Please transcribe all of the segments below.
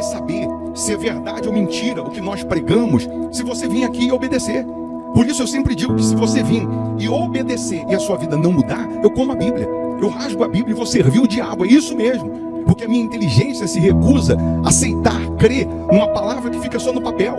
saber se é verdade ou mentira o que nós pregamos, se você vir aqui e obedecer. Por isso eu sempre digo que se você vir e obedecer e a sua vida não mudar, eu como a Bíblia, eu rasgo a Bíblia e vou servir o diabo, é isso mesmo. Porque a minha inteligência se recusa a aceitar, crer numa palavra que fica só no papel.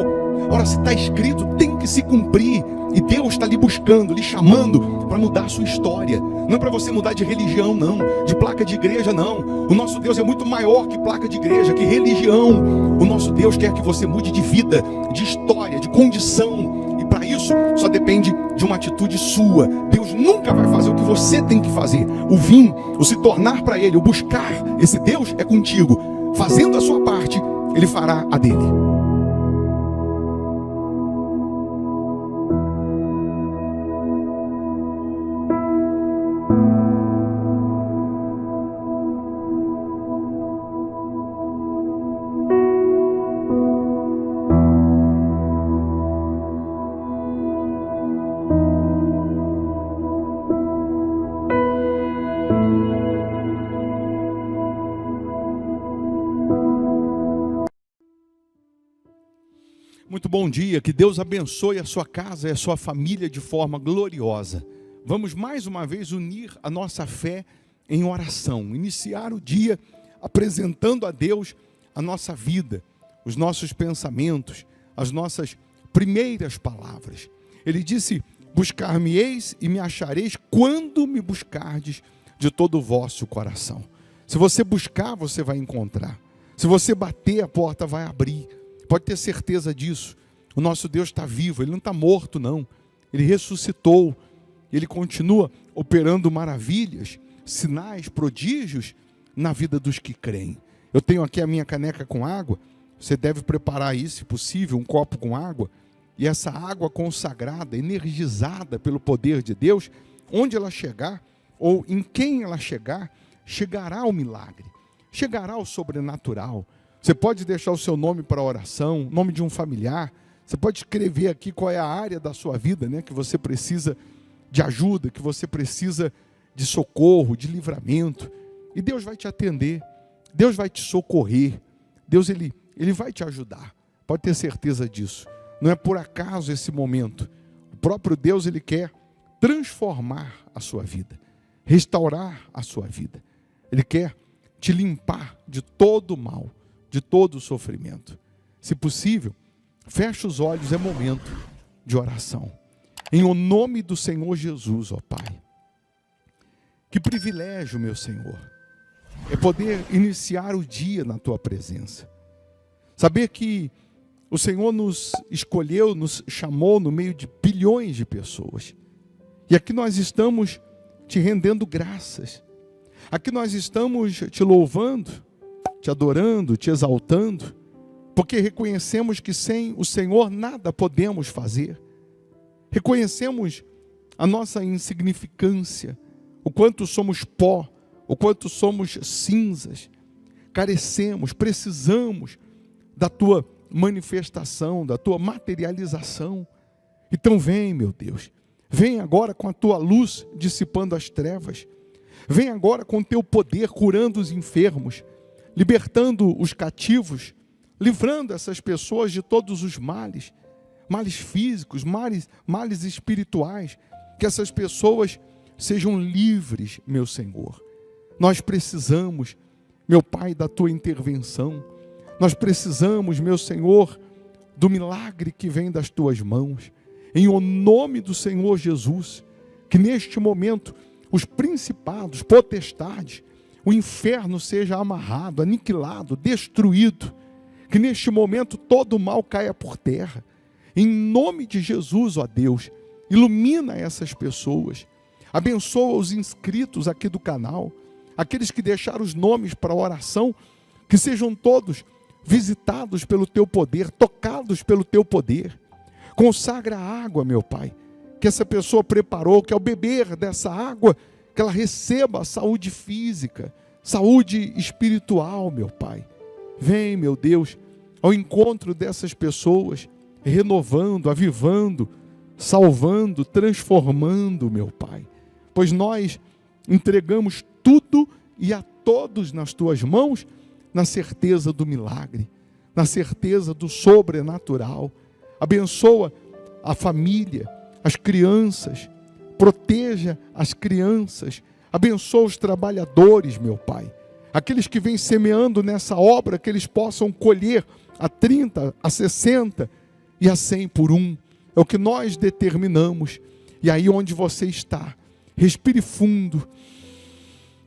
Ora, se está escrito, tem que se cumprir. E Deus está lhe buscando, lhe chamando para mudar a sua história. Não é para você mudar de religião, não. De placa de igreja, não. O nosso Deus é muito maior que placa de igreja, que religião. O nosso Deus quer que você mude de vida, de história, de condição. E para isso, só depende de uma atitude sua. Deus nunca vai fazer o que você tem que fazer. O vir, o se tornar para Ele, o buscar esse Deus é contigo. Fazendo a sua parte, Ele fará a dele. Muito bom dia, que Deus abençoe a sua casa e a sua família de forma gloriosa. Vamos mais uma vez unir a nossa fé em oração, iniciar o dia apresentando a Deus a nossa vida, os nossos pensamentos, as nossas primeiras palavras. Ele disse: buscar-me-eis e me achareis quando me buscardes de todo o vosso coração. Se você buscar, você vai encontrar. Se você bater, a porta vai abrir. Pode ter certeza disso. O nosso Deus está vivo, Ele não está morto, não. Ele ressuscitou. Ele continua operando maravilhas, sinais, prodígios na vida dos que creem. Eu tenho aqui a minha caneca com água. Você deve preparar aí, se possível, um copo com água. E essa água consagrada, energizada pelo poder de Deus, onde ela chegar, ou em quem ela chegar, chegará o milagre, chegará o sobrenatural. Você pode deixar o seu nome para oração, nome de um familiar. Você pode escrever aqui qual é a área da sua vida, né, que você precisa de ajuda, que você precisa de socorro, de livramento. E Deus vai te atender, Deus vai te socorrer, Deus ele vai te ajudar. Pode ter certeza disso. Não é por acaso esse momento. O próprio Deus ele quer transformar a sua vida, restaurar a sua vida. Ele quer te limpar de todo o mal, de todo o sofrimento. Se possível, feche os olhos, é momento de oração. Em o nome do Senhor Jesus, ó Pai. Que privilégio, meu Senhor, é poder iniciar o dia na Tua presença. Saber que o Senhor nos escolheu, nos chamou no meio de bilhões de pessoas. E aqui nós estamos te rendendo graças. Aqui nós estamos te louvando, te adorando, te exaltando, porque reconhecemos que sem o Senhor nada podemos fazer. Reconhecemos a nossa insignificância, o quanto somos pó, o quanto somos cinzas. Carecemos, precisamos da Tua manifestação, da Tua materialização. Então vem, meu Deus, vem agora com a Tua luz dissipando as trevas. Vem agora com o Teu poder curando os enfermos, libertando os cativos, livrando essas pessoas de todos os males, males físicos, males espirituais, que essas pessoas sejam livres, meu Senhor. Nós precisamos, meu Pai, da Tua intervenção. Nós precisamos, meu Senhor, do milagre que vem das Tuas mãos. Em o nome do Senhor Jesus, que neste momento os principados, potestades, o inferno seja amarrado, aniquilado, destruído. Que neste momento todo o mal caia por terra. Em nome de Jesus, ó Deus, ilumina essas pessoas. Abençoa os inscritos aqui do canal, aqueles que deixaram os nomes para a oração, que sejam todos visitados pelo Teu poder, tocados pelo Teu poder. Consagra a água, meu Pai, que essa pessoa preparou, que ao beber dessa água, que ela receba a saúde física, saúde espiritual, meu Pai. Vem, meu Deus, ao encontro dessas pessoas, renovando, avivando, salvando, transformando, meu Pai. Pois nós entregamos tudo e a todos nas Tuas mãos, na certeza do milagre, na certeza do sobrenatural. Abençoa a família, as crianças, proteja as crianças, abençoa os trabalhadores, meu Pai. Aqueles que vêm semeando nessa obra, que eles possam colher a 30, a 60 e a 100 por um. É o que nós determinamos. E aí onde você está, respire fundo.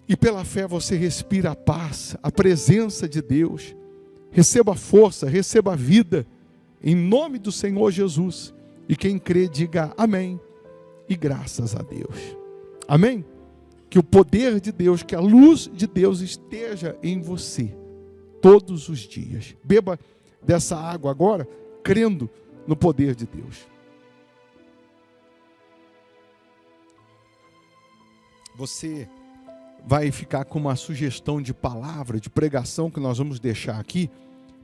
E pela fé você respira a paz, a presença de Deus. Receba força, receba vida, em nome do Senhor Jesus. E quem crê, diga amém. E graças a Deus. Amém? Que o poder de Deus, que a luz de Deus esteja em você, todos os dias. Beba dessa água agora, crendo no poder de Deus. Você vai ficar com uma sugestão de palavra, de pregação que nós vamos deixar aqui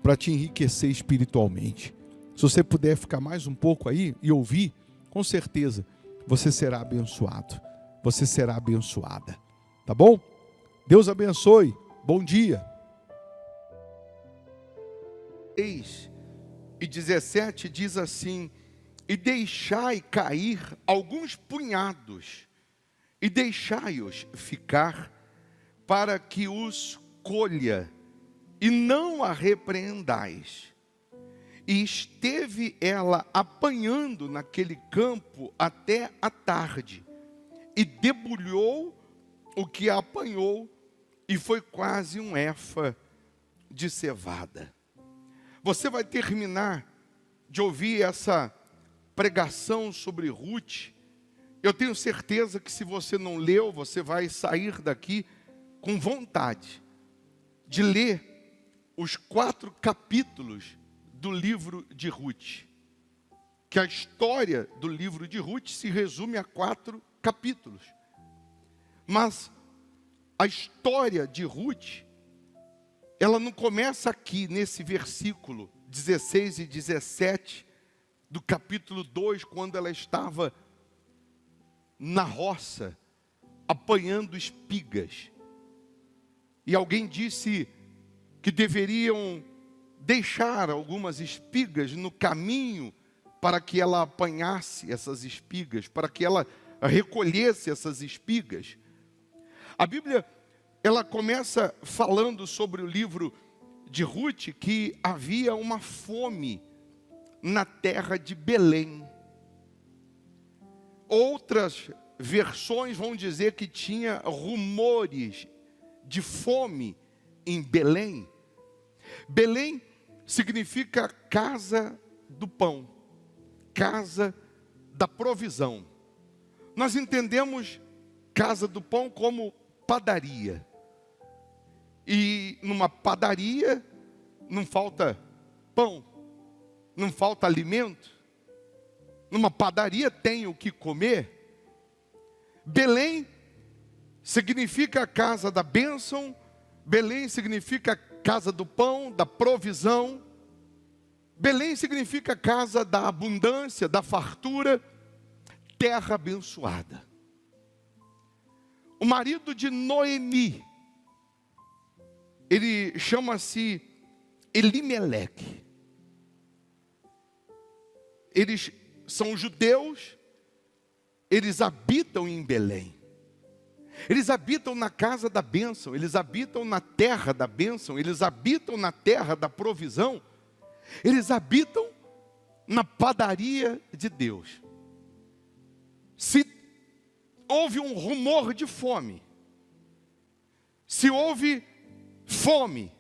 para te enriquecer espiritualmente. Se você puder ficar mais um pouco aí e ouvir, com certeza você será abençoado. Você será abençoada. Tá bom? Deus abençoe. Bom dia. 6:17 diz assim: e deixai cair alguns punhados, e deixai-os ficar, para que os colha, e não a repreendais. E esteve ela apanhando naquele campo até a tarde, e debulhou o que a apanhou, e foi quase um efa de cevada. Você vai terminar de ouvir essa pregação sobre Ruth. Eu tenho certeza que se você não leu, você vai sair daqui com vontade de ler os 4 capítulos do livro de Ruth. Que a história do livro de Ruth se resume a 4 capítulos. Mas a história de Ruth, ela não começa aqui nesse versículo 16 e 17 do capítulo 2, quando ela estava na roça, apanhando espigas. E alguém disse que deveriam deixar algumas espigas no caminho para que ela apanhasse essas espigas, para que ela recolhesse essas espigas. A Bíblia, ela começa falando sobre o livro de Ruth, que havia uma fome na terra de Belém. Outras versões vão dizer que tinha rumores de fome em Belém. Belém significa casa do pão, casa da provisão. Nós entendemos casa do pão como padaria. E numa padaria não falta pão, não falta alimento. Numa padaria tem o que comer. Belém significa a casa da bênção. Belém significa casa do pão, da provisão. Belém significa casa da abundância, da fartura, terra abençoada. O marido de Noemi, ele chama-se Elimeleque. Eles são judeus, eles habitam em Belém. Eles habitam na casa da bênção, eles habitam na terra da bênção, eles habitam na terra da provisão, eles habitam na padaria de Deus. Se houve um rumor de fome, se houve fome,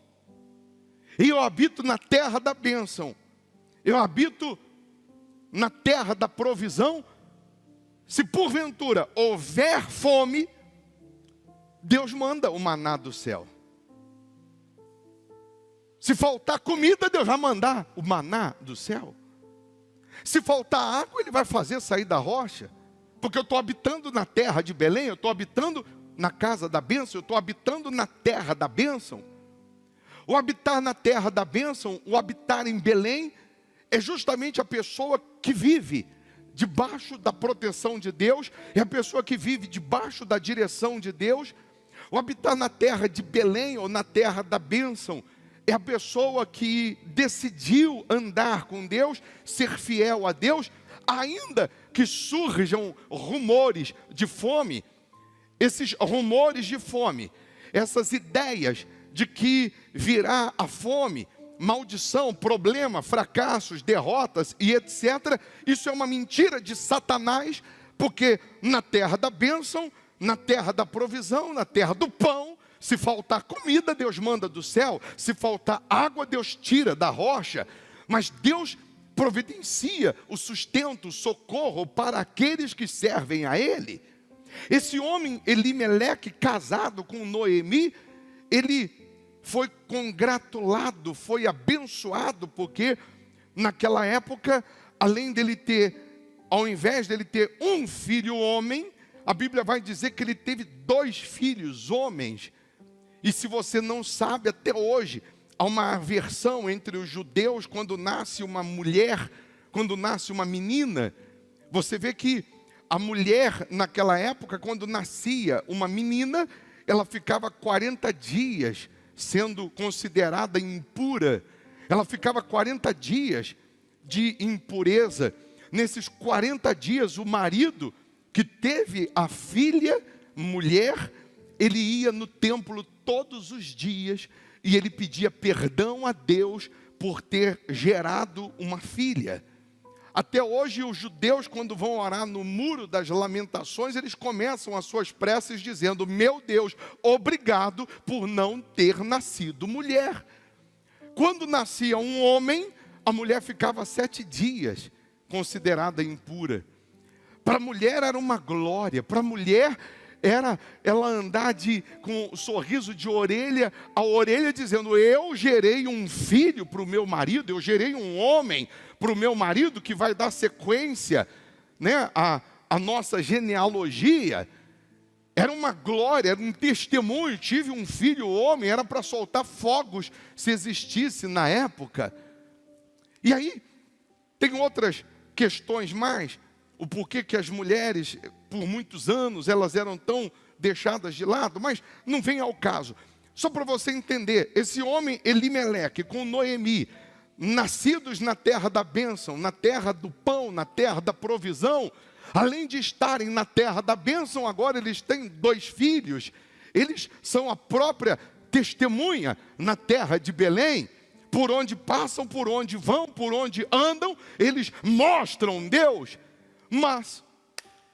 e eu habito na terra da bênção, eu habito na terra da provisão, se porventura houver fome, Deus manda o maná do céu. Se faltar comida, Deus vai mandar o maná do céu. Se faltar água, Ele vai fazer sair da rocha. Porque eu estou habitando na terra de Belém, eu estou habitando na casa da bênção, eu estou habitando na terra da bênção. O habitar na terra da bênção, o habitar em Belém, é justamente a pessoa que vive debaixo da proteção de Deus, é a pessoa que vive debaixo da direção de Deus. O habitar na terra de Belém ou na terra da bênção é a pessoa que decidiu andar com Deus, ser fiel a Deus, ainda que surjam rumores de fome. Esses rumores de fome, essas ideias de que virá a fome, maldição, problema, fracassos, derrotas e etc. Isso é uma mentira de Satanás, porque na terra da bênção, na terra da provisão, na terra do pão, se faltar comida, Deus manda do céu. Se faltar água, Deus tira da rocha. Mas Deus providencia o sustento, o socorro para aqueles que servem a Ele. Esse homem, Elimeleque, casado com Noemi, ele foi congratulado, foi abençoado, porque naquela época, além dele ter, ao invés dele ter um filho homem, a Bíblia vai dizer que ele teve 2 filhos homens. E se você não sabe, até hoje, há uma aversão entre os judeus quando nasce uma mulher, quando nasce uma menina. Você vê que a mulher, naquela época, quando nascia uma menina, ela ficava 40 dias sendo considerada impura. Ela ficava 40 dias de impureza. Nesses 40 dias, o marido que teve a filha, mulher, ele ia no templo todos os dias e ele pedia perdão a Deus por ter gerado uma filha. Até hoje os judeus, quando vão orar no Muro das Lamentações, eles começam as suas preces dizendo: meu Deus, obrigado por não ter nascido mulher. Quando nascia um homem, a mulher ficava 7 dias considerada impura. Para a mulher era uma glória, para a mulher era ela andar com um sorriso de orelha a orelha, dizendo: eu gerei um filho para o meu marido, eu gerei um homem para o meu marido que vai dar sequência, né, a nossa genealogia. Era uma glória, era um testemunho. Tive um filho homem, era para soltar fogos se existisse na época. E aí tem outras questões mais. O porquê que as mulheres, por muitos anos, elas eram tão deixadas de lado, mas não vem ao caso. Só para você entender, esse homem Elimeleque com Noemi, nascidos na terra da bênção, na terra do pão, na terra da provisão, além de estarem na terra da bênção, agora eles têm 2 filhos. Eles são a própria testemunha na terra de Belém. Por onde passam, por onde vão, por onde andam, eles mostram Deus. Mas,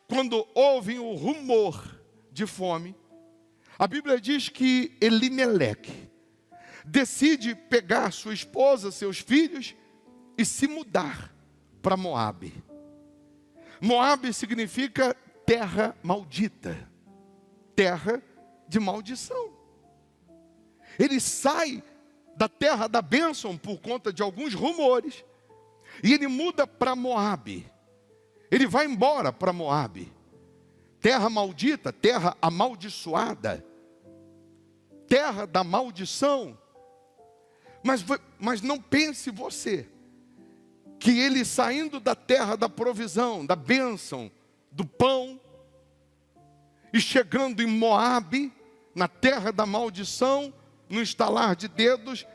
quando ouvem o rumor de fome, a Bíblia diz que Elimeleque decide pegar sua esposa, seus filhos e se mudar para Moabe. Moabe significa terra maldita, terra de maldição. Ele sai da terra da bênção por conta de alguns rumores e ele muda para Moabe. Ele vai embora para Moabe, terra maldita, terra amaldiçoada, terra da maldição. Mas não pense você que ele saindo da terra da provisão, da bênção, do pão, e chegando em Moabe, na terra da maldição, no estalar de dedos,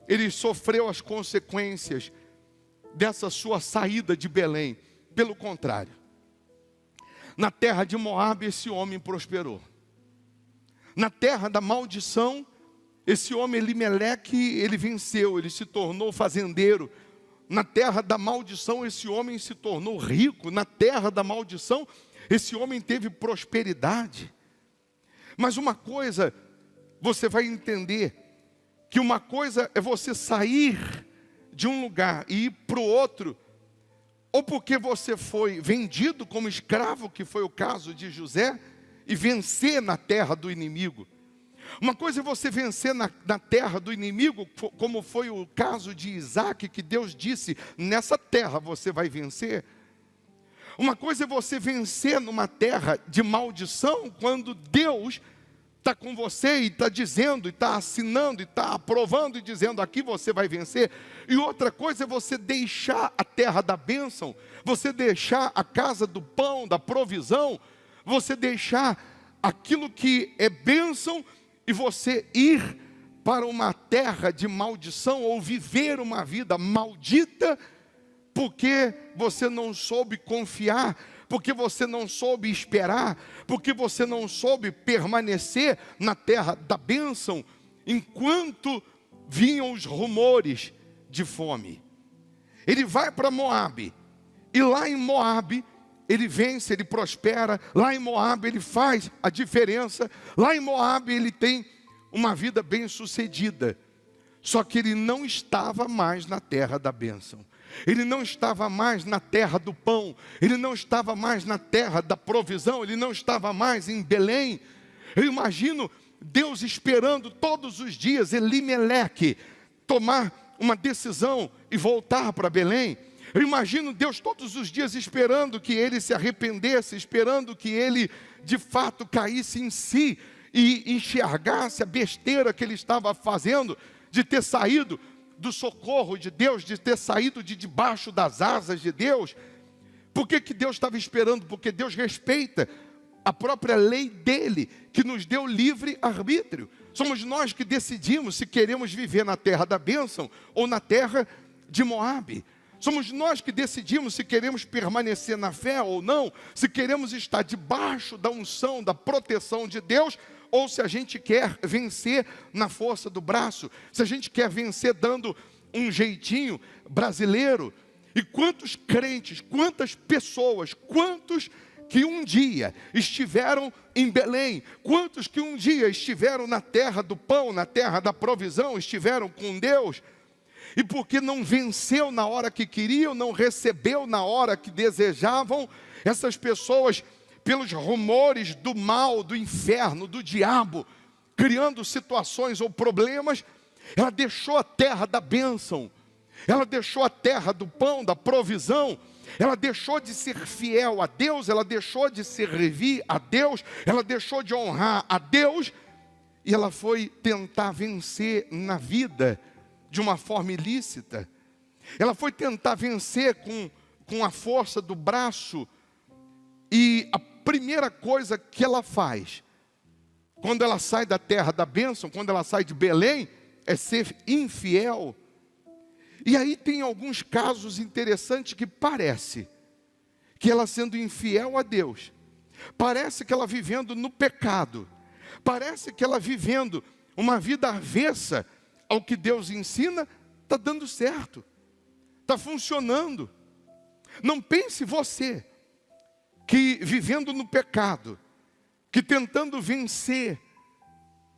ele sofreu as consequências dessa sua saída de Belém. Pelo contrário, na terra de Moabe esse homem prosperou. Na terra da maldição, esse homem Elimeleque, ele venceu, ele se tornou fazendeiro. Na terra da maldição, esse homem se tornou rico. Na terra da maldição, esse homem teve prosperidade. Mas uma coisa, você vai entender, que uma coisa é você sair de um lugar e ir para o outro, ou porque você foi vendido como escravo, que foi o caso de José, e vencer na terra do inimigo. Uma coisa é você vencer na terra do inimigo, como foi o caso de Isaac, que Deus disse: nessa terra você vai vencer. Uma coisa é você vencer numa terra de maldição, quando Deus está com você e está dizendo, e está assinando, e está aprovando e dizendo: aqui você vai vencer. E outra coisa é você deixar a terra da bênção, você deixar a casa do pão, da provisão, você deixar aquilo que é bênção e você ir para uma terra de maldição ou viver uma vida maldita, porque você não soube confiar, porque você não soube esperar, porque você não soube permanecer na terra da bênção, enquanto vinham os rumores de fome. Ele vai para Moabe, e lá em Moabe, ele vence, ele prospera, lá em Moabe ele faz a diferença, lá em Moabe ele tem uma vida bem sucedida, só que ele não estava mais na terra da bênção, ele não estava mais na terra do pão, ele não estava mais na terra da provisão, ele não estava mais em Belém. Eu imagino Deus esperando todos os dias Elimeleque tomar uma decisão e voltar para Belém. Eu imagino Deus todos os dias esperando que ele se arrependesse, esperando que ele de fato caísse em si e enxergasse a besteira que ele estava fazendo, de ter saído do socorro de Deus, de ter saído de debaixo das asas de Deus. Por que Deus estava esperando? Porque Deus respeita a própria lei dele, que nos deu livre arbítrio. Somos nós que decidimos se queremos viver na terra da bênção ou na terra de Moabe. Somos nós que decidimos se queremos permanecer na fé ou não, se queremos estar debaixo da unção, da proteção de Deus, ou se a gente quer vencer na força do braço, se a gente quer vencer dando um jeitinho brasileiro. E quantos crentes, quantas pessoas, quantos que um dia estiveram em Belém, quantos que um dia estiveram na terra do pão, na terra da provisão, estiveram com Deus, e porque não venceu na hora que queriam, não recebeu na hora que desejavam, essas pessoas, pelos rumores do mal, do inferno, do diabo, criando situações ou problemas, ela deixou a terra da bênção, ela deixou a terra do pão, da provisão, ela deixou de ser fiel a Deus, ela deixou de servir a Deus, ela deixou de honrar a Deus, e ela foi tentar vencer na vida de uma forma ilícita. Ela foi tentar vencer com a força do braço, e a primeira coisa que ela faz, quando ela sai da terra da bênção, quando ela sai de Belém, é ser infiel. E aí tem alguns casos interessantes que parece que ela sendo infiel a Deus, parece que ela vivendo no pecado, parece que ela vivendo uma vida avessa ao que Deus ensina, está dando certo, está funcionando. Não pense você que vivendo no pecado, que tentando vencer,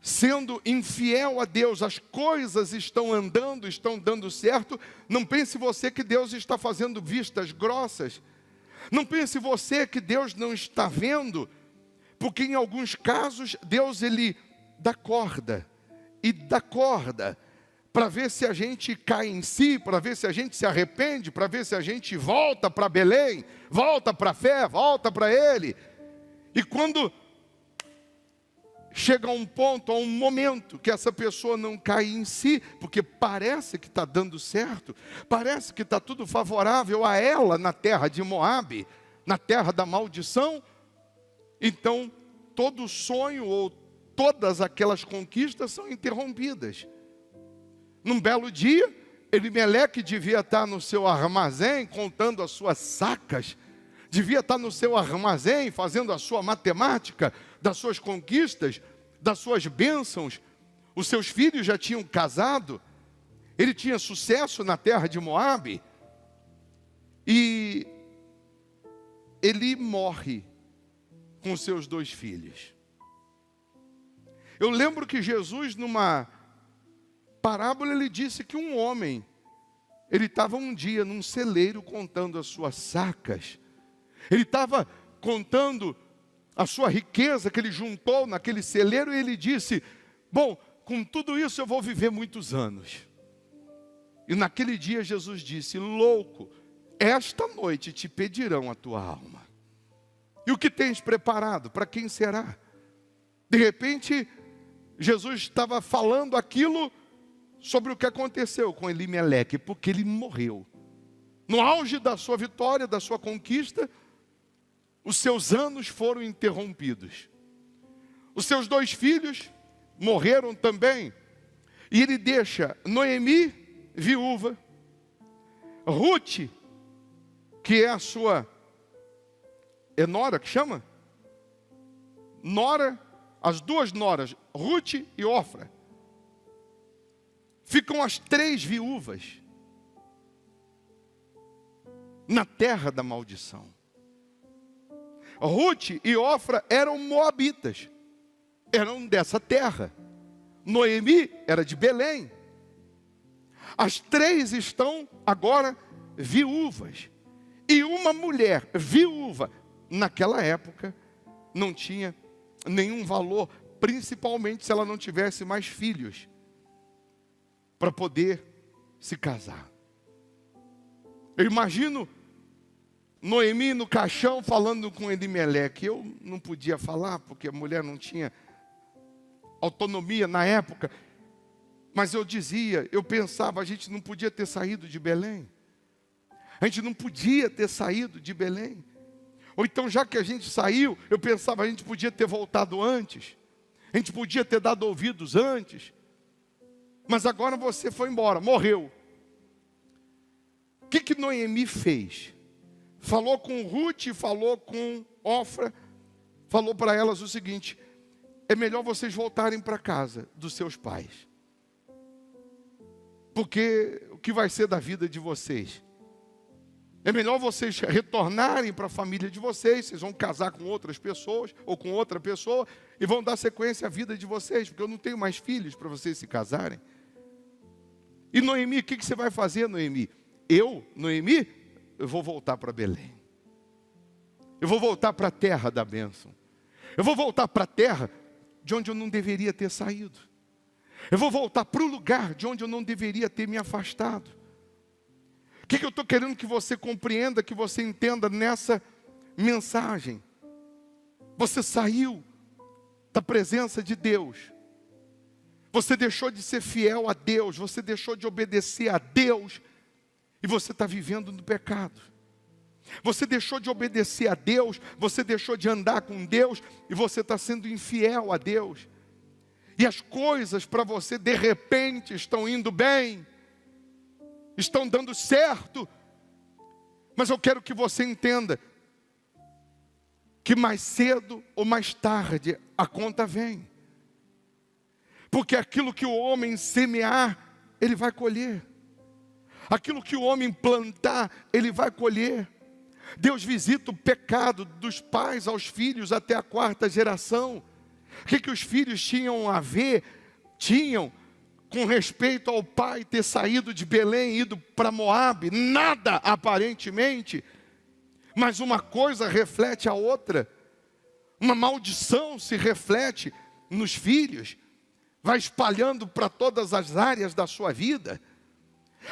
sendo infiel a Deus, as coisas estão andando, estão dando certo. Não pense você que Deus está fazendo vistas grossas. Não pense você que Deus não está vendo, porque em alguns casos Deus ele dá corda e dá corda para ver se a gente cai em si, para ver se a gente se arrepende, para ver se a gente volta para Belém, volta para a fé, volta para Ele. E quando chega a um ponto, a um momento que essa pessoa não cai em si, porque parece que está dando certo, parece que está tudo favorável a ela na terra de Moabe, na terra da maldição, então todo sonho ou todas aquelas conquistas são interrompidas. Num belo dia, Elimeleque devia estar no seu armazém contando as suas sacas, devia estar no seu armazém fazendo a sua matemática das suas conquistas, das suas bênçãos. Os seus filhos já tinham casado, ele tinha sucesso na terra de Moabe, e ele morre com seus 2 filhos. Eu lembro que Jesus, numa parábola, ele disse que um homem, ele estava um dia num celeiro contando as suas sacas, ele estava contando a sua riqueza que ele juntou naquele celeiro, e ele disse: bom, com tudo isso eu vou viver muitos anos. E naquele dia Jesus disse: louco, esta noite te pedirão a tua alma. E o que tens preparado? Para quem será? De repente, Jesus estava falando aquilo sobre o que aconteceu com Elimeleque, porque ele morreu. No auge da sua vitória, da sua conquista, os seus anos foram interrompidos. Os seus 2 filhos morreram também. E ele deixa Noemi, viúva, Ruth, que é a sua, é nora que chama? Nora, as duas noras, Ruth e Orfa. Ficam as 3 viúvas na terra da maldição. Ruth e Orfa eram moabitas, eram dessa terra. Noemi era de Belém. As 3 estão agora viúvas. E uma mulher viúva, naquela época, não tinha nenhum valor, principalmente se ela não tivesse mais filhos, para poder se casar. Eu imagino Noemi no caixão falando com Elimeleque. Eu não podia falar, porque a mulher não tinha autonomia na época. Mas eu dizia, eu pensava, a gente não podia ter saído de Belém. A gente não podia ter saído de Belém. Ou então, já que a gente saiu, eu pensava, a gente podia ter voltado antes. A gente podia ter dado ouvidos antes. Mas agora você foi embora, morreu. O que Noemi fez? Falou com Ruth, falou com Orfa, falou para elas o seguinte: é melhor vocês voltarem para casa dos seus pais. Porque o que vai ser da vida de vocês? É melhor vocês retornarem para a família de vocês. Vocês vão casar com outras pessoas, ou com outra pessoa, e vão dar sequência à vida de vocês, porque eu não tenho mais filhos para vocês se casarem. E Noemi, o que você vai fazer, Noemi? Noemi, eu vou voltar para Belém. Eu vou voltar para a terra da bênção. Eu vou voltar para a terra de onde eu não deveria ter saído. Eu vou voltar para o lugar de onde eu não deveria ter me afastado. O que eu estou querendo que você compreenda, que você entenda nessa mensagem? Você saiu da presença de Deus. Você deixou de ser fiel a Deus. Você deixou de obedecer a Deus. E você está vivendo no pecado. Você deixou de obedecer a Deus. Você deixou de andar com Deus. E você está sendo infiel a Deus. E as coisas para você de repente estão indo bem. Estão dando certo. Mas eu quero que você entenda que mais cedo ou mais tarde a conta vem. Porque aquilo que o homem semear, ele vai colher. Aquilo que o homem plantar, ele vai colher. Deus visita o pecado dos pais aos filhos até a 4ª geração. O que os filhos tinham a ver? Tinham com respeito ao pai ter saído de Belém e ido para Moabe? Nada, aparentemente. Mas uma coisa reflete a outra. Uma maldição se reflete nos filhos. Vai espalhando para todas as áreas da sua vida.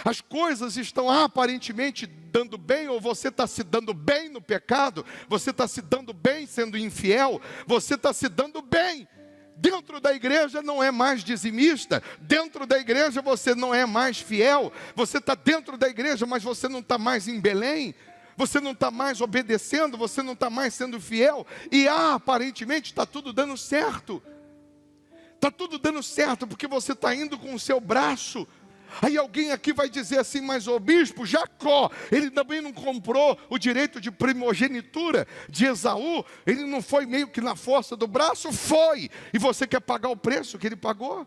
As coisas estão aparentemente dando bem, ou você está se dando bem no pecado, você está se dando bem sendo infiel, você está se dando bem. Dentro da igreja não é mais dizimista, dentro da igreja você não é mais fiel, você está dentro da igreja, mas você não está mais em Belém, você não está mais obedecendo, você não está mais sendo fiel, e aparentemente está tudo dando certo. Está tudo dando certo, porque você está indo com o seu braço. Aí alguém aqui vai dizer assim, mas o bispo Jacó, ele também não comprou o direito de primogenitura de Esaú? Ele não foi meio que na força do braço? Foi! E você quer pagar o preço que ele pagou?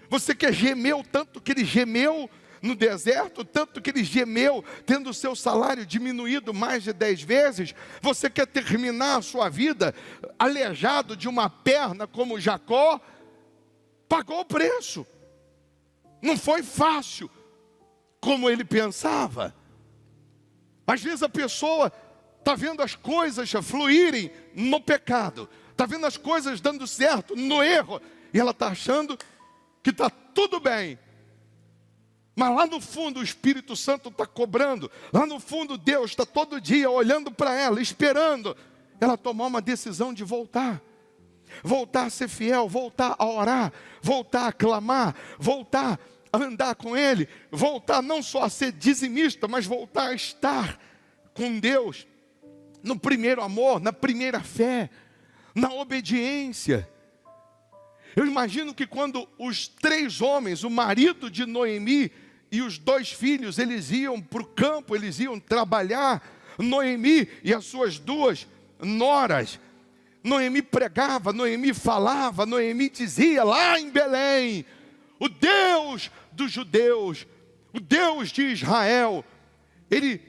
Você quer gemer o tanto que ele gemeu no deserto, tanto que ele gemeu, tendo o seu salário diminuído mais de 10 vezes? Você quer terminar a sua vida aleijado de uma perna como Jacó? Pagou o preço. Não foi fácil, como ele pensava. Às vezes a pessoa está vendo as coisas fluírem no pecado, está vendo as coisas dando certo no erro, e ela está achando que está tudo bem. Mas lá no fundo o Espírito Santo está cobrando, lá no fundo Deus está todo dia olhando para ela, esperando ela tomar uma decisão de voltar. Voltar a ser fiel, voltar a orar, voltar a clamar, voltar a andar com Ele, voltar não só a ser dizimista, mas voltar a estar com Deus, no primeiro amor, na primeira fé, na obediência. Eu imagino que quando os 3 homens, o marido de Noemi e os 2 filhos, eles iam para o campo, eles iam trabalhar, Noemi e as suas 2 noras, Noemi pregava, Noemi falava, Noemi dizia lá em Belém: o Deus dos judeus, o Deus de Israel, Ele,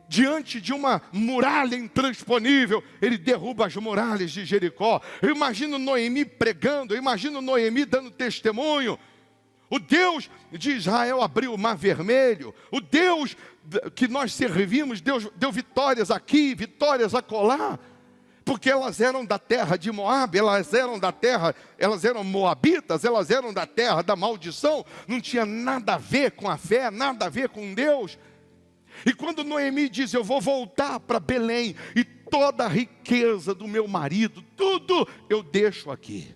diante de uma muralha intransponível, Ele derruba as muralhas de Jericó. Eu imagino Noemi pregando, eu imagino Noemi dando testemunho. O Deus de Israel abriu o mar vermelho. O Deus que nós servimos, Deus deu vitórias aqui, vitórias acolá. Porque elas eram da terra de Moabe, elas eram moabitas, elas eram da terra da maldição. Não tinha nada a ver com a fé, nada a ver com Deus. E quando Noemi diz: eu vou voltar para Belém, e toda a riqueza do meu marido, tudo eu deixo aqui,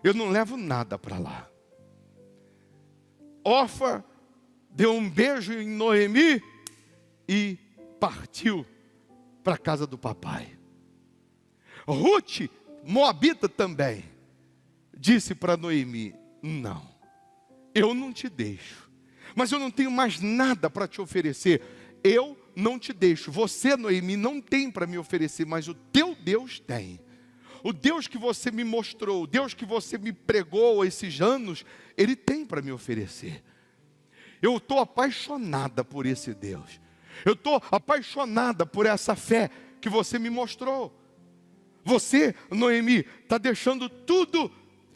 eu não levo nada para lá. Orfa deu um beijo em Noemi e partiu para a casa do papai. Ruth, moabita também, disse para Noemi: não, eu não te deixo, mas eu não tenho mais nada para te oferecer. Eu não te deixo. Você, Noemi, não tem para me oferecer, mas o teu Deus tem. O Deus que você me mostrou, o Deus que você me pregou esses anos, Ele tem para me oferecer. Eu estou apaixonada por esse Deus. Eu estou apaixonada por essa fé que você me mostrou. Você, Noemi, está deixando tudo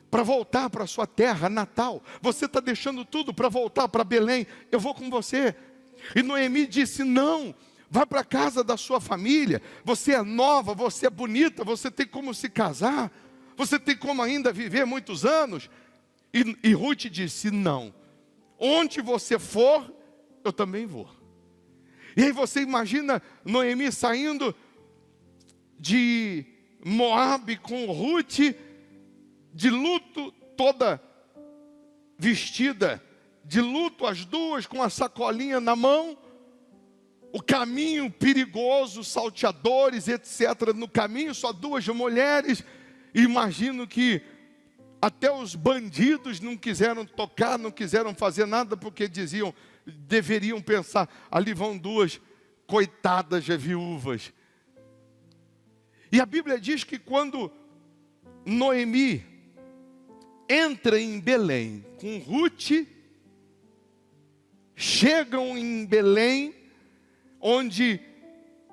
para voltar para a sua terra natal. Você está deixando tudo para voltar para Belém. Eu vou com você. E Noemi disse: não, vai para a casa da sua família. Você é nova, você é bonita, você tem como se casar. Você tem como ainda viver muitos anos. E Ruth disse: não, onde você for, eu também vou. E aí você imagina Noemi saindo de Moabe com Ruth, de luto, toda vestida de luto, as duas com a sacolinha na mão, o caminho perigoso, salteadores, etc. No caminho, só 2 mulheres. Imagino que até os bandidos não quiseram tocar, não quiseram fazer nada, porque diziam, deveriam pensar: ali vão 2 coitadas viúvas. E a Bíblia diz que quando Noemi entra em Belém com Ruth, chegam em Belém, onde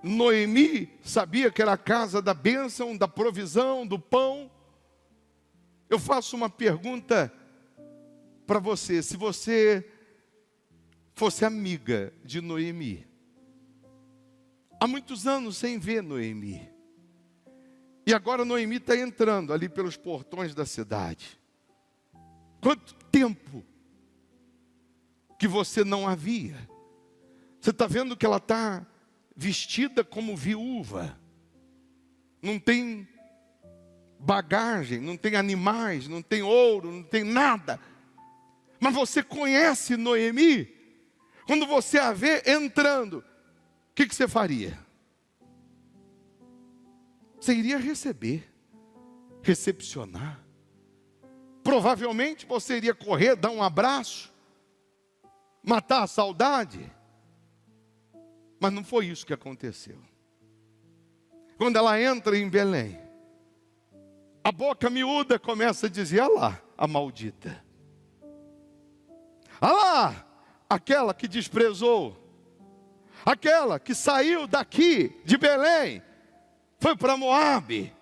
Noemi sabia que era a casa da bênção, da provisão, do pão. Eu faço uma pergunta para você: se você fosse amiga de Noemi, há muitos anos sem ver Noemi, e agora Noemi está entrando ali pelos portões da cidade, quanto tempo que você não a via? Você está vendo que ela está vestida como viúva, não tem bagagem, não tem animais, não tem ouro, não tem nada. Mas você conhece Noemi? Quando você a vê entrando, o que você faria? Você iria receber, recepcionar. Provavelmente você iria correr, dar um abraço, matar a saudade. Mas não foi isso que aconteceu. Quando ela entra em Belém, a boca miúda começa a dizer: olha lá a maldita, olha lá aquela que desprezou, aquela que saiu daqui de Belém, foi para Moabe.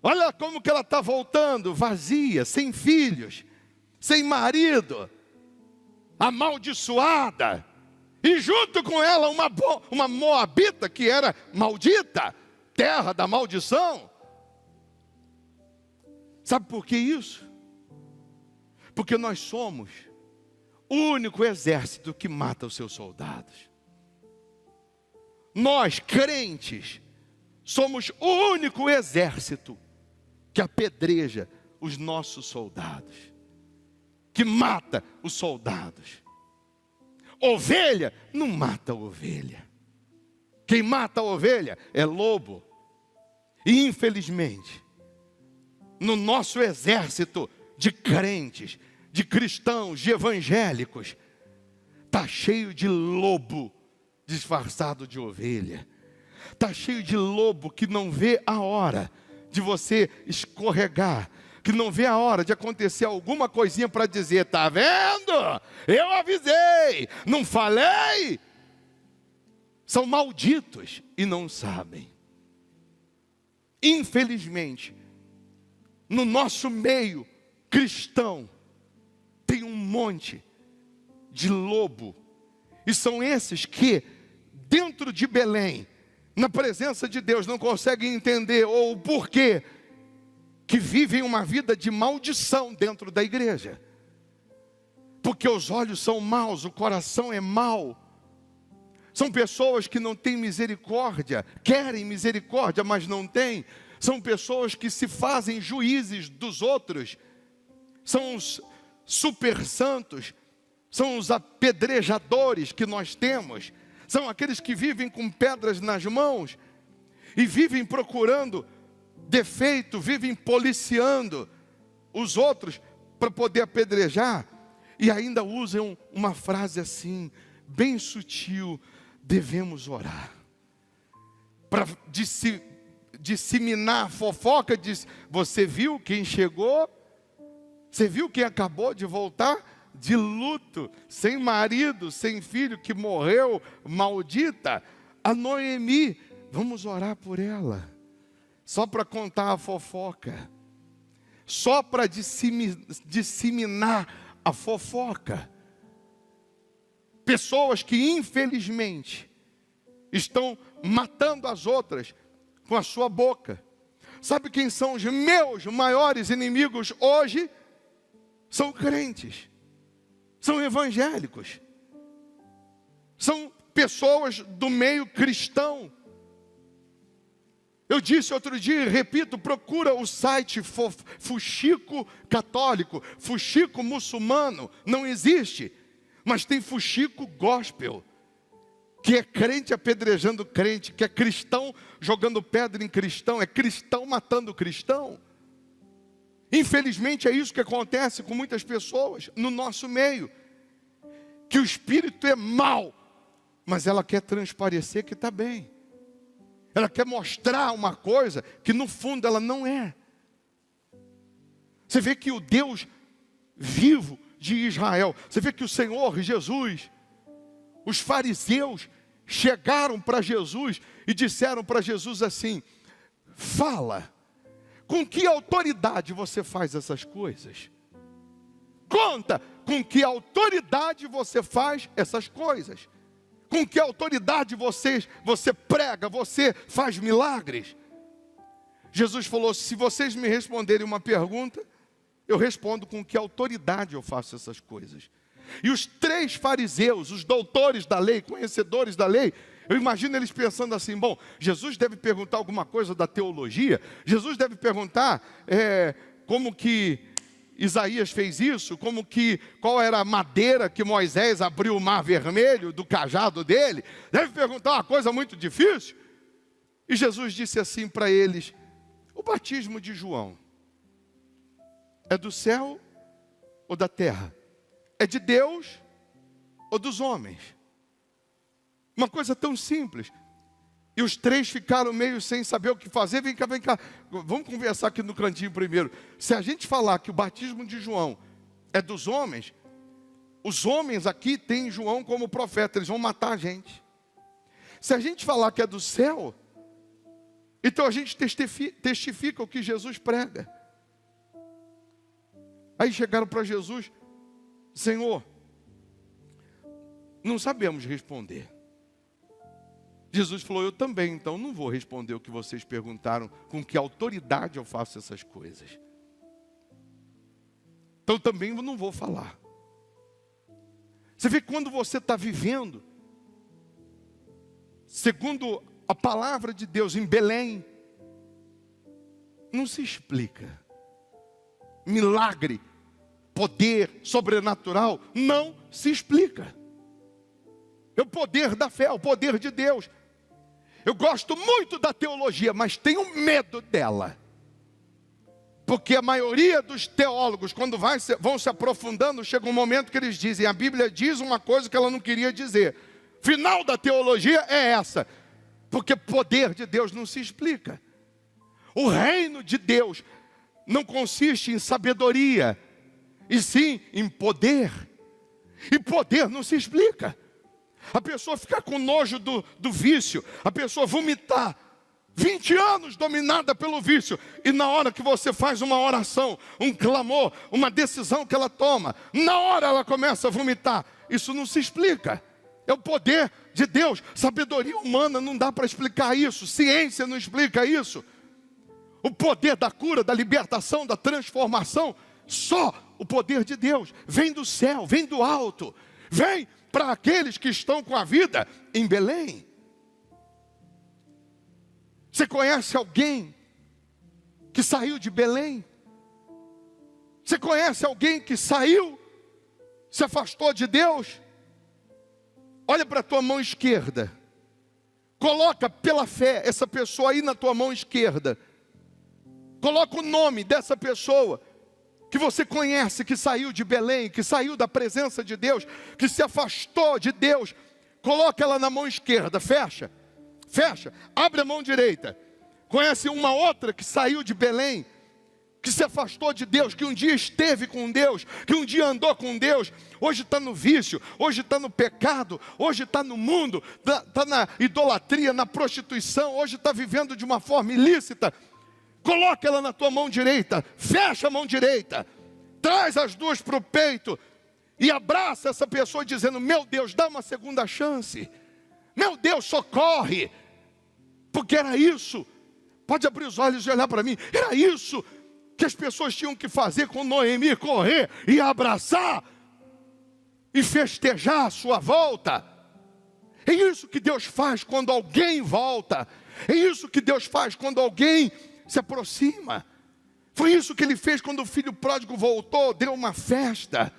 Olha como que ela está voltando, vazia, sem filhos, sem marido, amaldiçoada. E junto com ela uma moabita que era maldita, terra da maldição. Sabe por que isso? Porque nós somos o único exército que mata os seus soldados. Nós, crentes, somos o único exército que apedreja os nossos soldados, que mata os soldados. Ovelha não mata ovelha. Quem mata a ovelha é lobo. E infelizmente, no nosso exército de crentes, de cristãos, de evangélicos, está cheio de lobo disfarçado de ovelha. Está cheio de lobo que não vê a hora de você escorregar, que não vê a hora de acontecer alguma coisinha para dizer: está vendo? Eu avisei, não falei? São malditos e não sabem. Infelizmente, no nosso meio cristão, tem um monte de lobo. E são esses que, dentro de Belém, na presença de Deus, não conseguem entender ou o porquê que vivem uma vida de maldição dentro da igreja. Porque os olhos são maus, o coração é mau. São pessoas que não têm misericórdia, querem misericórdia, mas não têm. São pessoas que se fazem juízes dos outros. São os super santos, são os apedrejadores que nós temos. São aqueles que vivem com pedras nas mãos e vivem procurando defeito, vivem policiando os outros para poder apedrejar. E ainda usam uma frase assim, bem sutil: devemos orar. Para disseminar a fofoca, diz: você viu quem chegou? Você viu quem acabou de voltar de luto, sem marido, sem filho, que morreu, maldita? A Noemi, vamos orar por ela. Só para contar a fofoca. Só para disseminar a fofoca. Pessoas que infelizmente estão matando as outras com a sua boca. Sabe quem são os meus maiores inimigos hoje? São crentes, são evangélicos, são pessoas do meio cristão. Eu disse outro dia e repito: procura o site fuxico católico, fuxico muçulmano, não existe. Mas tem fuxico gospel, que é crente apedrejando crente, que é cristão jogando pedra em cristão, é cristão matando cristão. Infelizmente é isso que acontece com muitas pessoas no nosso meio. Que o espírito é mau, mas ela quer transparecer que está bem. Ela quer mostrar uma coisa que no fundo ela não é. Você vê que o Deus vivo de Israel, você vê que o Senhor Jesus, os fariseus chegaram para Jesus e disseram para Jesus assim: fala, com que autoridade você faz essas coisas? Conta, com que autoridade você faz essas coisas? Com que autoridade você prega, você faz milagres? Jesus falou: se vocês me responderem uma pergunta, eu respondo com que autoridade eu faço essas coisas. E os 3 fariseus, os doutores da lei, conhecedores da lei, eu imagino eles pensando assim: bom, Jesus deve perguntar alguma coisa da teologia, Jesus deve perguntar como que Isaías fez isso, qual era a madeira que Moisés abriu o mar vermelho do cajado dele, deve perguntar uma coisa muito difícil. E Jesus disse assim para eles: o batismo de João é do céu ou da terra? É de Deus ou dos homens? Uma coisa tão simples. E os 3 ficaram meio sem saber o que fazer. Vem cá. Vamos conversar aqui no cantinho primeiro. Se a gente falar que o batismo de João é dos homens, os homens aqui têm João como profeta, eles vão matar a gente. Se a gente falar que é do céu, então a gente testifica o que Jesus prega. Aí chegaram para Jesus: Senhor, não sabemos responder. Jesus falou: eu também, então não vou responder o que vocês perguntaram, com que autoridade eu faço essas coisas. Então também não vou falar. Você vê que quando você está vivendo segundo a palavra de Deus em Belém, não se explica. Milagre, poder sobrenatural, não se explica. É o poder da fé, é o poder de Deus. Eu gosto muito da teologia, mas tenho medo dela. Porque a maioria dos teólogos, quando vão se aprofundando, chega um momento que eles dizem, a Bíblia diz uma coisa que ela não queria dizer. Final da teologia é essa. Porque poder de Deus não se explica. O reino de Deus não consiste em sabedoria, e sim em poder. E poder não se explica. A pessoa ficar com nojo do vício, a pessoa vomitar, 20 anos dominada pelo vício, e na hora que você faz uma oração, um clamor, uma decisão que ela toma, na hora ela começa a vomitar. Isso não se explica. É o poder de Deus. Sabedoria humana não dá para explicar isso. Ciência não explica isso. O poder da cura, da libertação, da transformação, só o poder de Deus. Vem do céu, vem do alto. Vem para aqueles que estão com a vida em Belém. Você conhece alguém que saiu de Belém? Você conhece alguém que saiu, se afastou de Deus? Olha para a tua mão esquerda. Coloca pela fé essa pessoa aí na tua mão esquerda. Coloca o nome dessa pessoa que você conhece, que saiu de Belém, que saiu da presença de Deus, que se afastou de Deus. Coloca ela na mão esquerda, fecha. Fecha, abre a mão direita. Conhece uma outra que saiu de Belém, que se afastou de Deus, que um dia esteve com Deus, que um dia andou com Deus, hoje está no vício, hoje está no pecado, hoje está no mundo, está na idolatria, na prostituição, hoje está vivendo de uma forma ilícita. Coloca ela na tua mão direita, fecha a mão direita, traz as duas para o peito e abraça essa pessoa dizendo, meu Deus, dá uma segunda chance. Meu Deus, socorre. Porque era isso. Pode abrir os olhos e olhar para mim. Era isso que as pessoas tinham que fazer com Noemi, correr e abraçar e festejar a sua volta. É isso que Deus faz quando alguém volta. É isso que Deus faz quando alguém se aproxima. Foi isso que Ele fez quando o filho pródigo voltou, deu uma festa.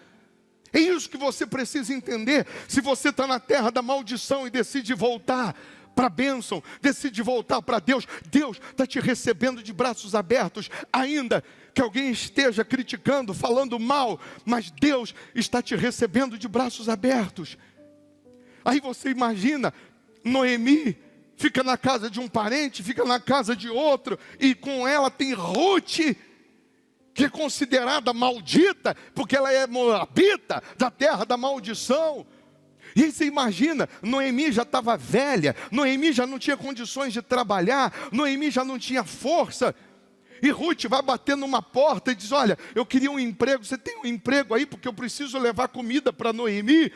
É isso que você precisa entender. Se você está na terra da maldição e decide voltar para a bênção, decide voltar para Deus, Deus está te recebendo de braços abertos, ainda que alguém esteja criticando, falando mal, mas Deus está te recebendo de braços abertos. Aí você imagina, Noemi fica na casa de um parente, fica na casa de outro, e com ela tem Ruth, que é considerada maldita, porque ela é moabita, da terra da maldição. E aí você imagina, Noemi já estava velha, Noemi já não tinha condições de trabalhar, Noemi já não tinha força. E Ruth vai bater numa porta e diz, olha, eu queria um emprego, você tem um emprego aí, porque eu preciso levar comida para Noemi.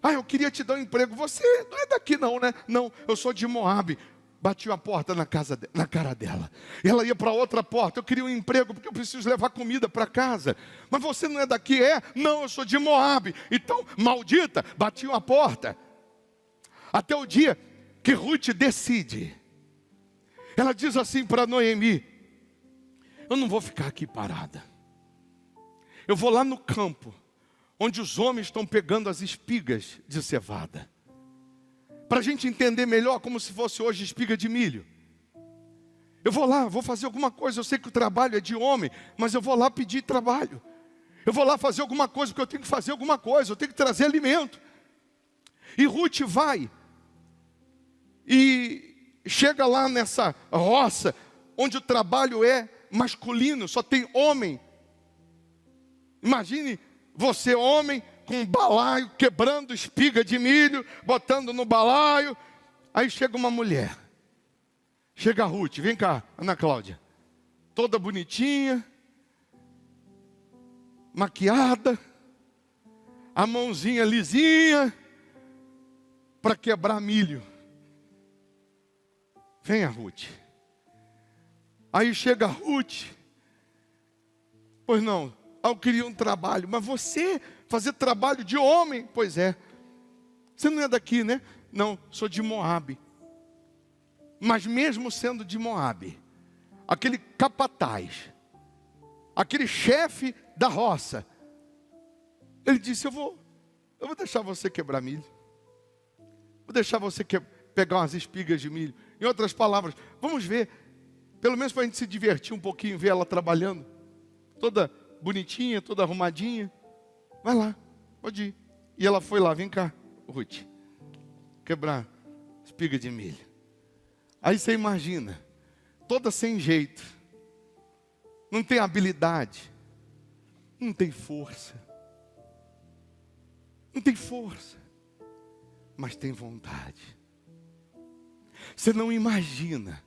Ah, eu queria te dar um emprego, você não é daqui não, né? Não, eu sou de Moabe. Batiu a porta na cara dela. Ela ia para outra porta. Eu queria um emprego porque eu preciso levar comida para casa. Mas você não é daqui, é? Não, eu sou de Moabe. Então, maldita, batiu a porta. Até o dia que Ruth decide. Ela diz assim para Noemi, eu não vou ficar aqui parada. Eu vou lá no campo, onde os homens estão pegando as espigas de cevada. Para a gente entender melhor, como se fosse hoje espiga de milho. Eu vou lá, vou fazer alguma coisa. Eu sei que o trabalho é de homem, mas eu vou lá pedir trabalho. Eu vou lá fazer alguma coisa, porque eu tenho que fazer alguma coisa. Eu tenho que trazer alimento. E Ruth vai. E chega lá nessa roça, onde o trabalho é masculino, só tem homem. Imagine você, homem, com um balaio, quebrando espiga de milho, botando no balaio. Aí chega uma mulher. Chega a Ruth, vem cá, Ana Cláudia. Toda bonitinha, maquiada, a mãozinha lisinha, para quebrar milho. Vem a Ruth. Aí chega a Ruth. Pois não, eu queria um trabalho, mas você fazer trabalho de homem? Pois é. Você não é daqui, né? Não, sou de Moabe. Mas mesmo sendo de Moabe, aquele capataz, aquele chefe da roça, ele disse, eu vou deixar você quebrar milho. Vou deixar você pegar umas espigas de milho. Em outras palavras, vamos ver, pelo menos para a gente se divertir um pouquinho, ver ela trabalhando. toda bonitinha, toda arrumadinha. Vai lá, pode ir. E ela foi lá, vem cá, Ruth, quebrar espiga de milho. Aí você imagina, toda sem jeito, não tem habilidade, não tem força, mas tem vontade. Você não imagina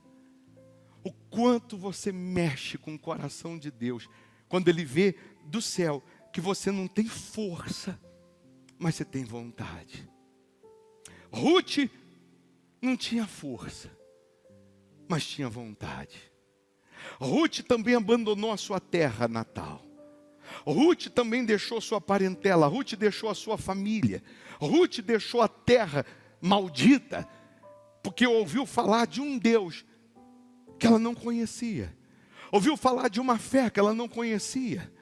o quanto você mexe com o coração de Deus quando Ele vê do céu que você não tem força, mas você tem vontade. Ruth não tinha força, mas tinha vontade. Ruth também abandonou a sua terra natal. Ruth também deixou sua parentela. Ruth deixou a sua família. Ruth deixou a terra maldita, porque ouviu falar de um Deus que ela não conhecia. Ouviu falar de uma fé que ela não conhecia.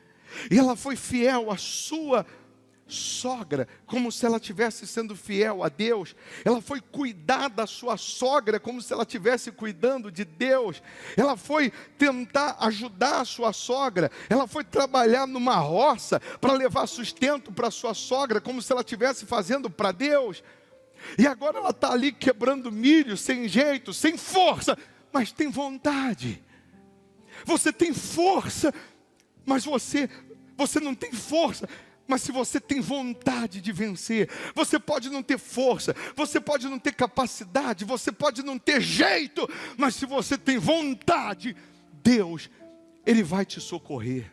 E ela foi fiel à sua sogra, como se ela estivesse sendo fiel a Deus. Ela foi cuidar da sua sogra, como se ela estivesse cuidando de Deus. Ela foi tentar ajudar a sua sogra. Ela foi trabalhar numa roça para levar sustento para a sua sogra, como se ela estivesse fazendo para Deus. E agora ela está ali quebrando milho, sem jeito, sem força, mas tem vontade. Você tem força, mas você não tem força. Mas se você tem vontade de vencer, você pode não ter força, você pode não ter capacidade, você pode não ter jeito, mas se você tem vontade, Deus, Ele vai te socorrer.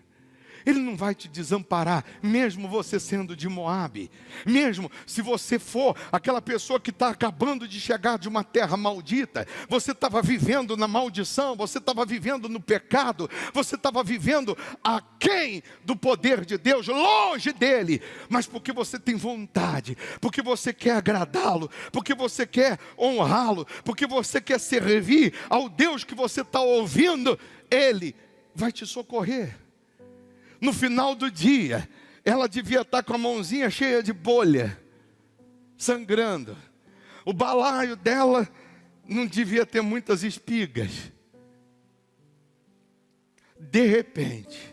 Ele não vai te desamparar, mesmo você sendo de Moabe. Mesmo se você for aquela pessoa que está acabando de chegar de uma terra maldita. Você estava vivendo na maldição, você estava vivendo no pecado, você estava vivendo aquém do poder de Deus, longe dele. Mas porque você tem vontade, porque você quer agradá-lo, porque você quer honrá-lo, porque você quer servir ao Deus que você está ouvindo, Ele vai te socorrer. No final do dia, ela devia estar com a mãozinha cheia de bolha, sangrando. O balaio dela não devia ter muitas espigas. De repente,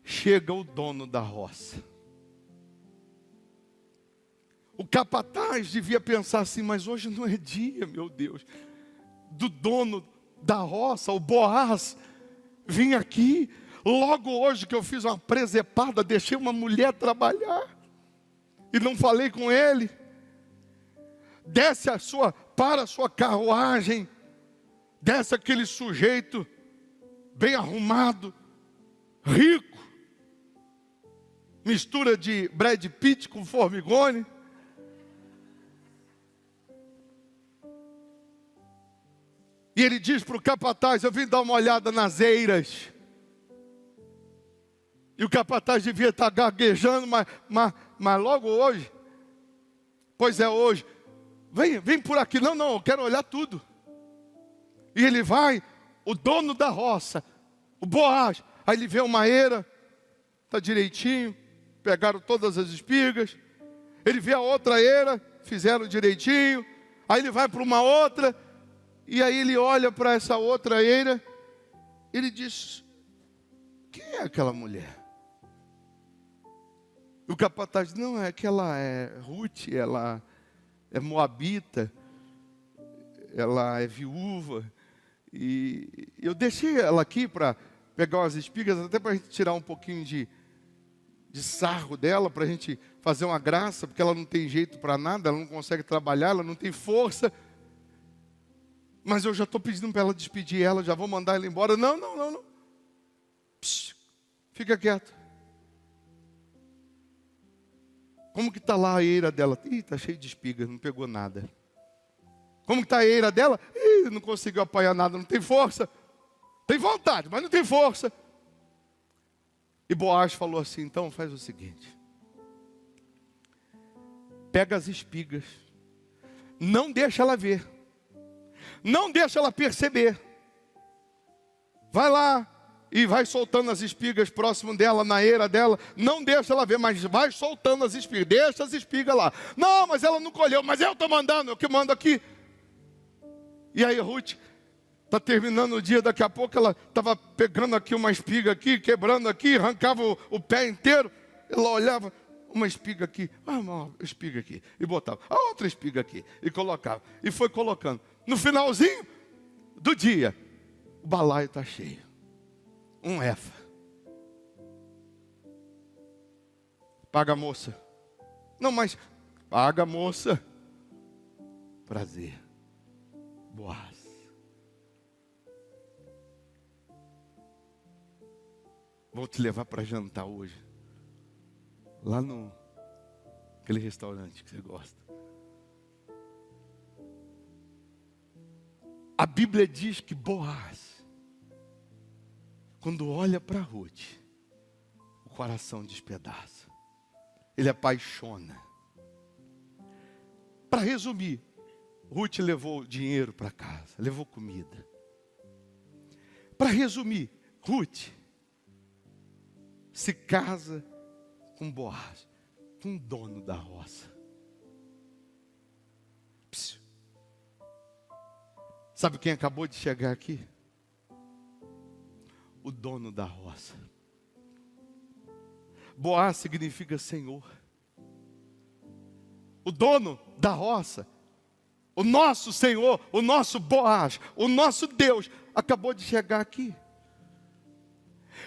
chega o dono da roça. O capataz devia pensar assim, mas hoje não é dia, meu Deus, do dono da roça, o Boaz, vim aqui, logo hoje que eu fiz uma presepada, deixei uma mulher trabalhar, e não falei com ele. Desce para a sua carruagem, desce aquele sujeito, bem arrumado, rico, mistura de Brad Pitt com Formigone. E ele diz para o capataz, eu vim dar uma olhada nas eiras. E o capataz devia estar gaguejando, mas logo hoje, pois é hoje, vem por aqui, não, eu quero olhar tudo. E ele vai, o dono da roça, o Boaz, aí ele vê uma eira, está direitinho, pegaram todas as espigas. Ele vê a outra eira, fizeram direitinho. Aí ele vai para uma outra, e aí ele olha para essa outra eira, ele diz, quem é aquela mulher? O capataz diz, não, é que ela é Ruth, ela é moabita, ela é viúva, e eu deixei ela aqui para pegar umas espigas, até para a gente tirar um pouquinho de sarro dela, para a gente fazer uma graça, porque ela não tem jeito para nada, ela não consegue trabalhar, ela não tem força. Mas eu já estou pedindo para ela despedir ela, já vou mandar ela embora. Não. Psh, fica quieto. Como que está lá a eira dela? Está cheio de espigas, não pegou nada. Como que está a eira dela? Não conseguiu apanhar nada, não tem força. Tem vontade, mas não tem força. E Boaz falou assim, então faz o seguinte. Pega as espigas. Não deixa ela ver. Não deixa ela perceber. Vai lá e vai soltando as espigas próximo dela, na eira dela. Não deixa ela ver, mas vai soltando as espigas. Deixa as espigas lá. Não, mas ela não colheu. Mas eu estou mandando, eu que mando aqui. E aí Ruth Está terminando o dia, daqui a pouco ela estava pegando aqui uma espiga aqui, quebrando aqui, arrancava o pé inteiro. Ela olhava, uma espiga aqui, uma espiga aqui, e botava a outra espiga aqui, e colocava, e foi colocando. No finalzinho do dia, o balaio está cheio, um efa. Paga, moça. Não, mas paga, moça. Prazer. Boaz. Vou te levar para jantar hoje. Lá no aquele restaurante que você gosta. A Bíblia diz que Boaz, quando olha para Ruth, o coração despedaça. Ele apaixona. Para resumir, Ruth levou dinheiro para casa, levou comida. Para resumir, Ruth se casa com Boaz, com o dono da roça. Psiu. Sabe quem acabou de chegar aqui? O dono da roça. Boaz significa Senhor. O dono da roça, o nosso Senhor, o nosso Boaz, o nosso Deus, acabou de chegar aqui.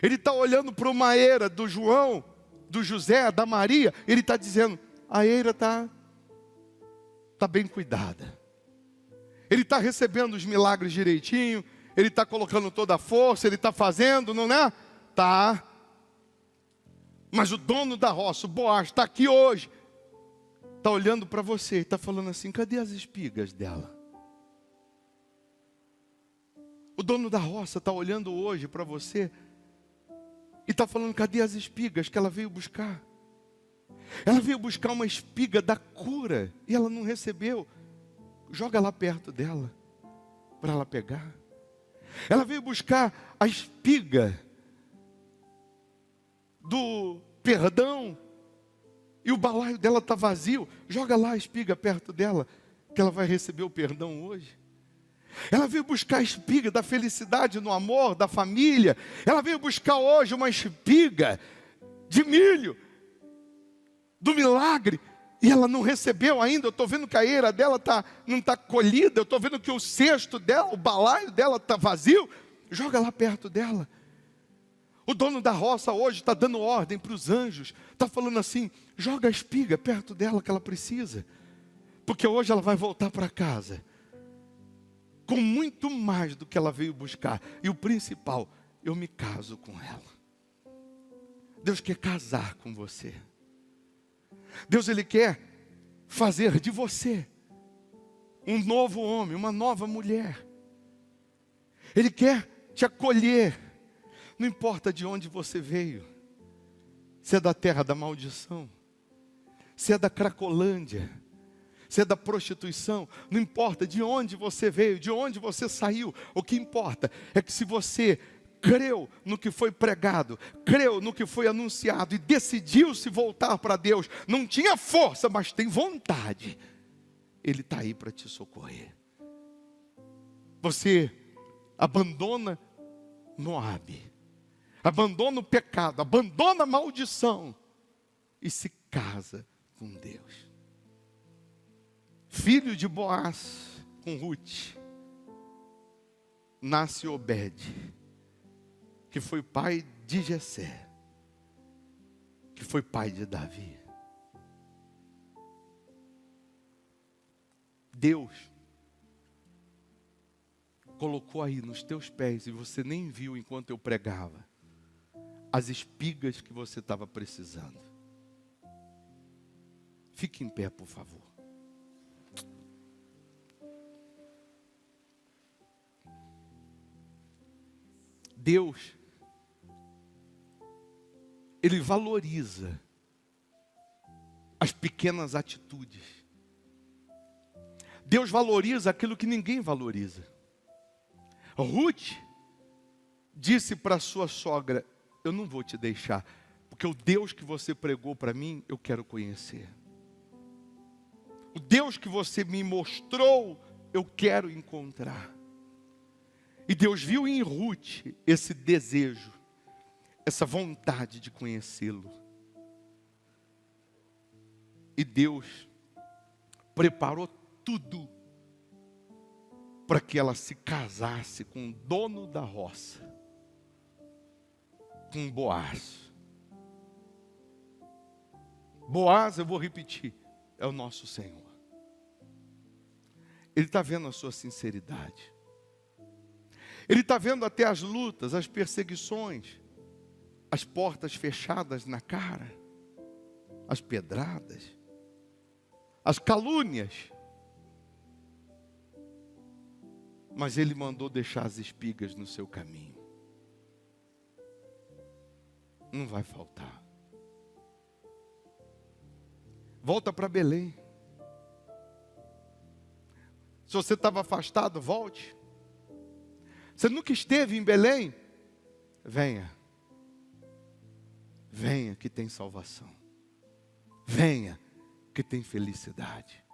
Ele está olhando para uma eira do João, do José, da Maria. Ele está dizendo, a eira está bem cuidada. Ele está recebendo os milagres direitinho. Ele está colocando toda a força. Ele está fazendo, não é? Tá. Mas o dono da roça, o Boaz, está aqui hoje. Está olhando para você e está falando assim, cadê as espigas dela? O dono da roça está olhando hoje para você e está falando, cadê as espigas que ela veio buscar? Ela veio buscar uma espiga da cura e ela não recebeu. Joga lá perto dela, para ela pegar. Ela veio buscar a espiga do perdão e o balaio dela está vazio. Joga lá a espiga perto dela, que ela vai receber o perdão hoje. Ela veio buscar a espiga da felicidade no amor, da família. Ela veio buscar hoje uma espiga de milho, do milagre. E ela não recebeu ainda. Eu estou vendo que a eira dela não está colhida. Eu estou vendo que o cesto dela, o balaio dela está vazio. Joga lá perto dela. O dono da roça hoje está dando ordem para os anjos. Está falando assim, joga a espiga perto dela que ela precisa. Porque hoje ela vai voltar para casa com muito mais do que ela veio buscar. E o principal, eu me caso com ela. Deus quer casar com você. Deus, Ele quer fazer de você um novo homem, uma nova mulher. Ele quer te acolher. Não importa de onde você veio. Se é da terra da maldição, se é da Cracolândia, se é da prostituição, não importa de onde você veio, de onde você saiu. O que importa é que se você creu no que foi pregado, creu no que foi anunciado e decidiu se voltar para Deus, não tinha força, mas tem vontade, Ele está aí para te socorrer. Você abandona Moabe, abandona o pecado, abandona a maldição e se casa com Deus. Filho de Boaz com Ruth, nasce Obed, que foi pai de Jessé, que foi pai de Davi. Deus colocou aí nos teus pés, e você nem viu enquanto eu pregava, as espigas que você estava precisando. Fique em pé, por favor. Deus, Ele valoriza as pequenas atitudes. Deus valoriza aquilo que ninguém valoriza. Ruth disse para sua sogra, eu não vou te deixar, porque o Deus que você pregou para mim, eu quero conhecer. O Deus que você me mostrou, eu quero encontrar. E Deus viu em Ruth esse desejo, essa vontade de conhecê-lo. E Deus preparou tudo para que ela se casasse com o dono da roça, com Boaz. Boaz, eu vou repetir, é o nosso Senhor. Ele está vendo a sua sinceridade. Ele está vendo até as lutas, as perseguições, as portas fechadas na cara, as pedradas, as calúnias. Mas Ele mandou deixar as espigas no seu caminho. Não vai faltar. Volta para Belém. Se você estava afastado, volte. Você nunca esteve em Belém? Venha. Venha que tem salvação. Venha que tem felicidade.